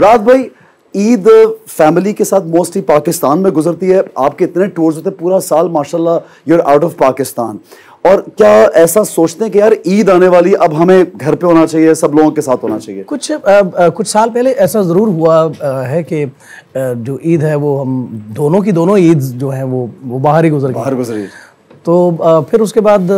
राज भाई, ईद फैमिली के साथ मोस्टली पाकिस्तान में गुजरती है, आपके इतने टूर्स होते हैं पूरा साल, माशाल्लाह you are out of Pakistan, और क्या ऐसा सोचते हैं कि यार ईद आने वाली, अब हमें घर पे होना चाहिए, सब लोगों के साथ होना चाहिए? कुछ साल पहले ऐसा ज़रूर हुआ है कि जो ईद है वो हम दोनों ईद जो है वो बाहर ही गुजरी। तो फिर उसके बाद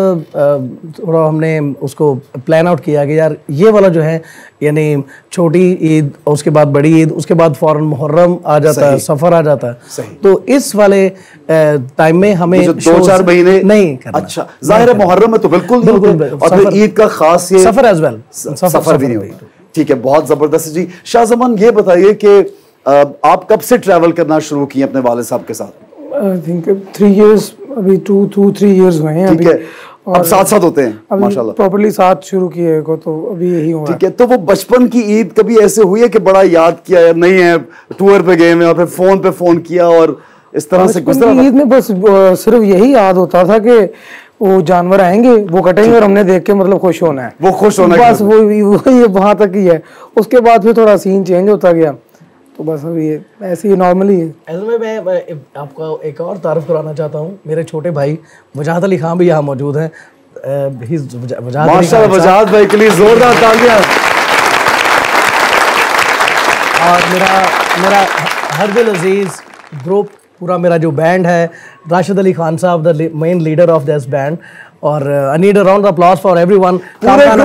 थोड़ा हमने उसको प्लान आउट किया कि यार ये वाला जो है, यानी छोटी ईद, उसके बाद बड़ी ईद, उसके बाद फौरन मुहर्रम आ जाता है, सफ़र आ जाता है, तो इस वाले टाइम में हमें 2-4 महीने नहीं करना। अच्छा, जाहिर है मुहर्रम में तो बिल्कुल और फिर ईद का खास ये सफ़र एज वेल, सफ़र भी नहीं होता। ठीक है, बहुत ज़बरदस्त जी। शाहज़मान, ये बताइए कि आप कब से ट्रैवल करना शुरू किए अपने वालिद साहब के साथ? आई थिंक 3 years, अभी 2-3 years हुए हैं अभी। और अब साथ होते हैं माशाल्लाह, प्रॉपर्ली साथ शुरू किए को, तो अभी यही हुआ। ठीक है, तो वो बचपन की ईद कभी ऐसे हुई है कि बड़ा याद किया यार, नहीं है टूर पे गए हैं और फिर फोन पे फोन किया और इस तरह से गुजरा? ईद में बस सिर्फ यही याद होता था कि वो जानवर आएंगे, वो कटेंगे और हमने देख के मतलब खुश होना है, वो खुश होना बस, वो ये वहां तक ही है। उसके बाद फिर थोड़ा सीन चेंज होता गया, तो बस अभी ऐसे ही नॉर्मली है। ऐसे में मैं आपको एक और तारीफ कराना चाहता हूँ, मेरे छोटे भाई वजाहत अली खान भी यहाँ मौजूद हैं। माशाल्लाह, वजाहत भाई के लिए जोरदार तालियां। और मेरा हरदिल अजीज ग्रुप, पूरा मेरा जो बैंड है, राशिद अली खान साहब the main leader of this band, और I need a round of applause for everyone. जोरदार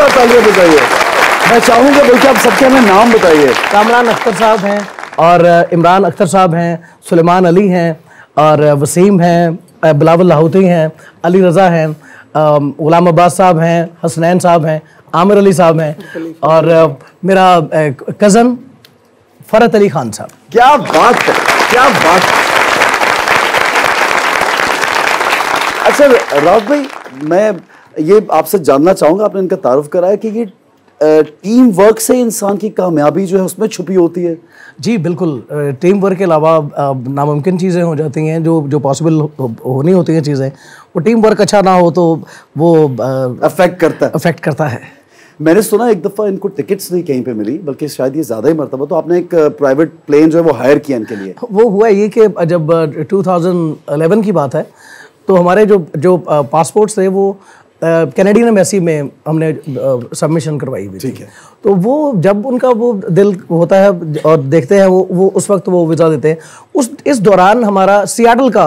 तालियां बजाइए। मैं चाहूंगा बल्कि आप सबके हमें नाम बताइए। कामरान अख्तर साहब हैं, और इमरान अख्तर साहब हैं, सुलेमान अली हैं, और वसीम हैं, बिलावल लाहौती हैं, अली रज़ा हैं, गुलाम अब्बास साहब हैं, हसनैन साहब हैं, आमिर अली साहब हैं, और मेरा कज़न फ़रत अली खान साहब। क्या बात है, क्या बात है। अच्छा राज भाई, मैं ये आपसे जानना चाहूंगा, आपने इनका तारुफ कराया कि ये टीम वर्क से इंसान की कामयाबी जो है उसमें छुपी होती है। जी बिल्कुल, टीम वर्क के अलावा नामुमकिन चीज़ें हो जाती हैं, जो पॉसिबल होनी होती हैं चीज़ें, वो टीम वर्क अच्छा ना हो तो वो अफेक्ट करता है। मैंने सुना एक दफ़ा इनको टिकट्स नहीं कहीं पे मिली, बल्कि शायद ये ज़्यादा ही मरतबा, तो आपने एक प्राइवेट प्लेन जो है वो हायर किया इनके लिए। वो हुआ ये कि जब 2011 की बात है, तो हमारे जो पासपोर्ट्स थे वो कैनेडियन एम्बेसी में हमने सबमिशन करवाई हुई। ठीक है, तो वो जब उनका वो दिल होता है और देखते हैं वो उस वक्त वो वीज़ा देते हैं। इस दौरान हमारा सियाटल का,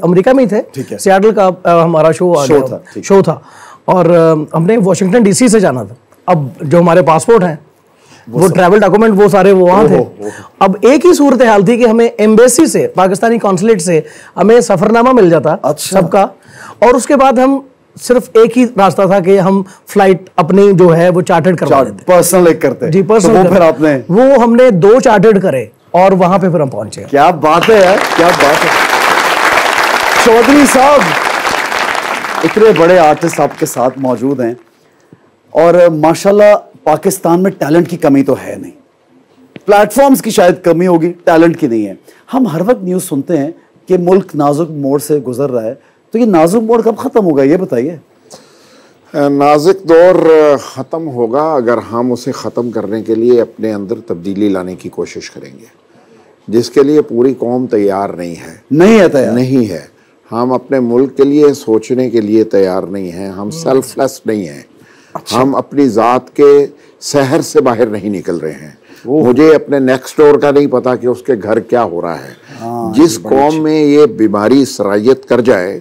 अमेरिका में ही थे, सियाटल का हमारा शो था और हमने वाशिंगटन डीसी से जाना था। अब जो हमारे पासपोर्ट हैं वो ट्रैवल डॉक्यूमेंट वो सारे वो वहाँ थे। अब एक ही सूरत हाल थी कि हमें एम्बेसी से, पाकिस्तानी कॉन्सुलेट से हमें सफ़रनामा मिल जाता सबका, और उसके बाद हम सिर्फ एक ही रास्ता था कि हम फ्लाइट अपनी जो है वो चार्टर्ड करवा देते, पर्सनल एक करते जी, पर्सनल। तो फिर हमने 2 चार्टर्ड करे और वहां पे फिर हम पहुंचे। क्या बात है यार, क्या बात है। चौधरी साहब, इतने बड़े आर्टिस्ट आपके साथ मौजूद हैं और माशाल्लाह पाकिस्तान में टैलेंट की कमी तो है नहीं, प्लेटफॉर्म्स की शायद कमी होगी, टैलेंट की नहीं है। हम हर वक्त न्यूज़ सुनते हैं कि मुल्क नाजुक मोड़ से गुजर रहा है, तो ये नाजुक मोड़ कब ख़त्म होगा, ये बताइए। नाजुक दौर ख़त्म होगा अगर हम उसे ख़त्म करने के लिए अपने अंदर तब्दीली लाने की कोशिश करेंगे, जिसके लिए पूरी कौम तैयार नहीं है। हम अपने मुल्क के लिए सोचने के लिए तैयार नहीं हैं, हम सेल्फलेस नहीं हैं। हम अपनी ज़ात के शहर से बाहर नहीं निकल रहे हैं। मुझे अपने नेक्स्ट डोर का नहीं पता कि उसके घर क्या हो रहा है। जिस कौम में ये बीमारी सरायत कर जाए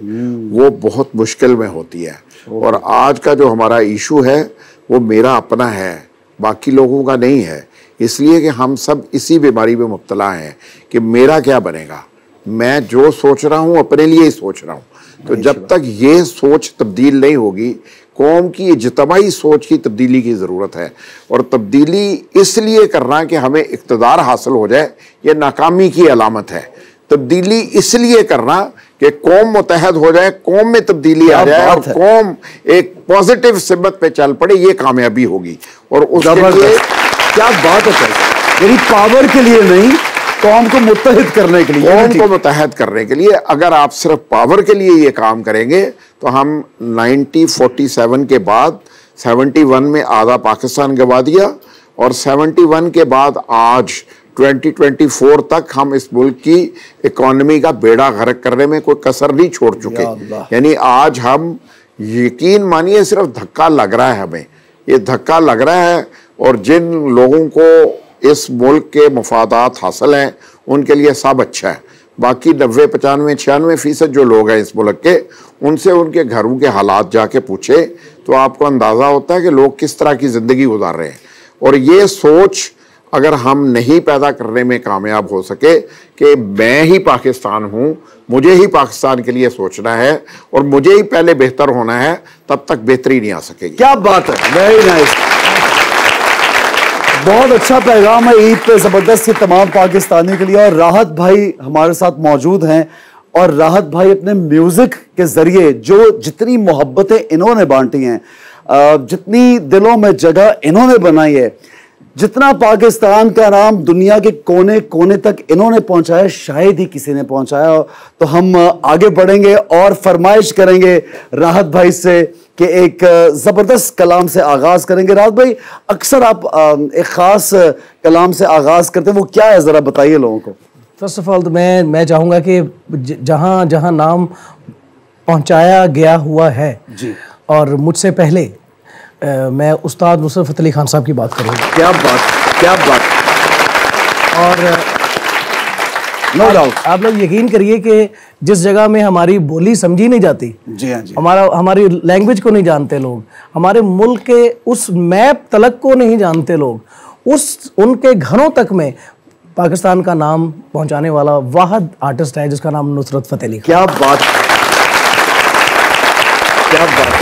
वो बहुत मुश्किल में होती है। और आज का जो हमारा इशू है वो मेरा अपना है, बाकी लोगों का नहीं है, इसलिए कि हम सब इसी बीमारी में मुब्तला हैं कि मेरा क्या बनेगा, मैं जो सोच रहा हूँ अपने लिए ही सोच रहा हूँ। तो जब तक ये सोच तब्दील नहीं होगी, कौम की इज्तमाही सोच की तब्दीली की ज़रूरत है। और तब्दीली इसलिए करना कि हमें इक़्तिदार हासिल हो जाए, ये नाकामी की अलामत है। तब्दीली इसलिए करना कि कौम मुतहद हो जाए, कौम में तब्दीली आ जाए और कौम एक पॉजिटिव सिमत पे चल पड़े, ये कामयाबी होगी। और उसके लिए क्या बात है, यानी पावर के लिए नहीं, कौम को मुत्तहिद करने के लिए, कौम को मुत्तहिद करने के लिए। अगर आप सिर्फ पावर के लिए ये काम करेंगे तो हम 1947 के बाद 71 में आधा पाकिस्तान गवा दिया और 71 के बाद आज 2024 तक हम इस मुल्क की इकोनॉमी का बेड़ा गर्क करने में कोई कसर नहीं छोड़ चुके। यानी आज हम, यकीन मानिए, सिर्फ धक्का लग रहा है, हमें ये धक्का लग रहा है, और जिन लोगों को इस मुल्क के मफादात हासिल हैं उनके लिए सब अच्छा है। बाकी 90, 95, 96% जो लोग हैं इस मुल्क के, उनसे उनके घरों के हालात जाके पूछे तो आपको अंदाज़ा होता है कि लोग किस तरह की ज़िंदगी गुजार रहे हैं। और ये सोच अगर हम नहीं पैदा करने में कामयाब हो सके कि मैं ही पाकिस्तान हूँ, मुझे ही पाकिस्तान के लिए सोचना है और मुझे ही पहले बेहतर होना है, तब तक बेहतरी नहीं आ सकेगी। क्या बात है, वेरी नाइस। बहुत अच्छा पैगाम है ईद पे ज़बरदस्त तमाम पाकिस्तानियों के लिए। और राहत भाई हमारे साथ मौजूद हैं, और राहत भाई अपने म्यूज़िक के ज़रिए जो जितनी मोहब्बतें इन्होंने बांटी हैं, जितनी दिलों में जगह इन्होंने बनाई है, जितना पाकिस्तान का नाम दुनिया के कोने कोने तक इन्होंने पहुंचाया, शायद ही किसी ने पहुंचाया। तो हम आगे बढ़ेंगे और फरमाइश करेंगे राहत भाई से कि एक ज़बरदस्त कलाम से आगाज़ करेंगे। राहत भाई, अक्सर आप एक ख़ास कलाम से आगाज़ करते हैं, वो क्या है, ज़रा बताइए लोगों को। फर्स्ट ऑफ ऑल तो मैं चाहूँगा कि जहाँ जहाँ नाम पहुँचाया गया हुआ है जी, और मुझसे पहले मैं उस्ताद नुसरत फ़तेह अली खान साहब की बात करूँगा। क्या बात, क्या बात। और नो डाउट आप लोग यकीन करिए कि जिस जगह में हमारी बोली समझी नहीं जाती, जी हाँ जी, हमारी लैंग्वेज को नहीं जानते लोग, हमारे मुल्क के उस मैप तलक को नहीं जानते लोग, उनके घरों तक में पाकिस्तान का नाम पहुंचाने वाला वाहिद आर्टिस्ट है जिसका नाम नुसरत फ़तेह अली खान। क्या बात, क्या बात।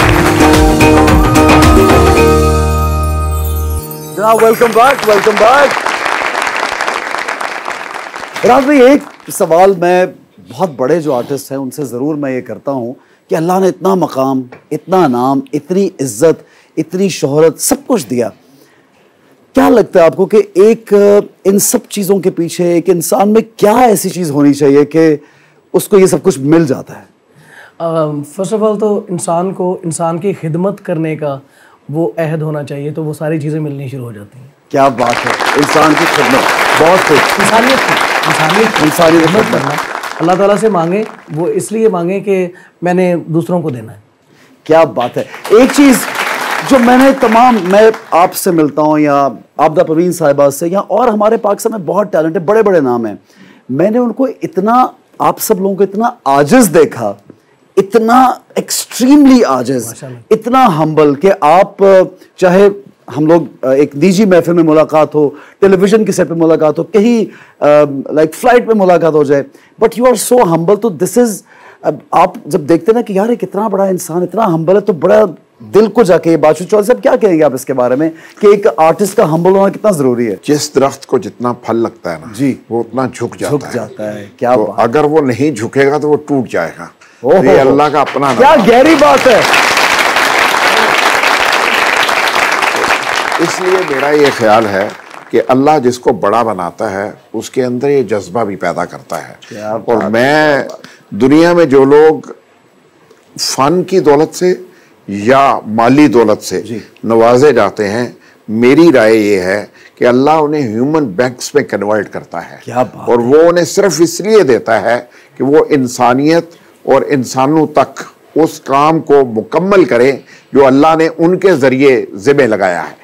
जनाब वेलकम बैक, वेलकम बैक। राज भाई, एक सवाल मैं बहुत बड़े जो आर्टिस्ट हैं उनसे ज़रूर मैं ये करता हूँ कि अल्लाह ने इतना मकाम, इतना नाम, इतनी इज्जत, इतनी शोहरत, सब कुछ दिया, क्या लगता है आपको कि एक इन सब चीज़ों के पीछे एक इंसान में क्या ऐसी चीज़ होनी चाहिए कि उसको ये सब कुछ मिल जाता है? फर्स्ट ऑफ ऑल तो इंसान को इंसान की खिदमत करने का वो अहद होना चाहिए, तो वो सारी चीज़ें मिलनी शुरू हो जाती हैं। क्या बात है, इंसान की खिदमत, बहुत कुछ, इंसानियत खिदमत करना अल्लाह ताला से मांगे, वो इसलिए मांगे कि मैंने दूसरों को देना है। क्या बात है। एक चीज़ जो मैं आपसे मिलता हूँ या आबदा परवीन साहिबा से, या और हमारे पाकिस्तान में बहुत टैलेंट है, बड़े बड़े नाम हैं, मैंने उनको इतना, आप सब लोगों को इतना आजिज़ देखा, इतना एक्सट्रीमली आजिज़, इतना हम्बल कि आप चाहे हम लोग एक निजी महफिल में मुलाकात हो, टेलीविज़न के सेट पे मुलाकात हो, कहीं लाइक फ्लाइट में मुलाकात हो जाए, but you are so humble. तो दिस इज़, आप जब देखते ना कि यार ये कितना बड़ा इंसान, इतना हम्बल है, तो बड़ा दिल को जाके ये बात। चौधरी साहब, क्या कहेंगे आप इसके बारे में कि एक आर्टिस्ट का हम्बल होना कितना ज़रूरी है? जिस दरख्त को जितना फल लगता है ना जी, वो उतना झुक जाता है। क्या तो अगर वो नहीं झुकेगा तो वो टूट जाएगा। ये अल्लाह का अपना, क्या गहरी बात है। इसलिए मेरा ये ख्याल है कि अल्लाह जिसको बड़ा बनाता है उसके अंदर ये जज्बा भी पैदा करता है। और मैं दुनिया में जो लोग फन की दौलत से या माली दौलत से नवाजे जाते हैं, मेरी राय ये है कि अल्लाह उन्हें ह्यूमन बैंक्स में कन्वर्ट करता है। और वो उन्हें सिर्फ इसलिए देता है कि वो इंसानियत और इंसानों तक उस काम को मुकम्मल करें जो अल्लाह ने उनके ज़रिए ज़िम्मे लगाया है।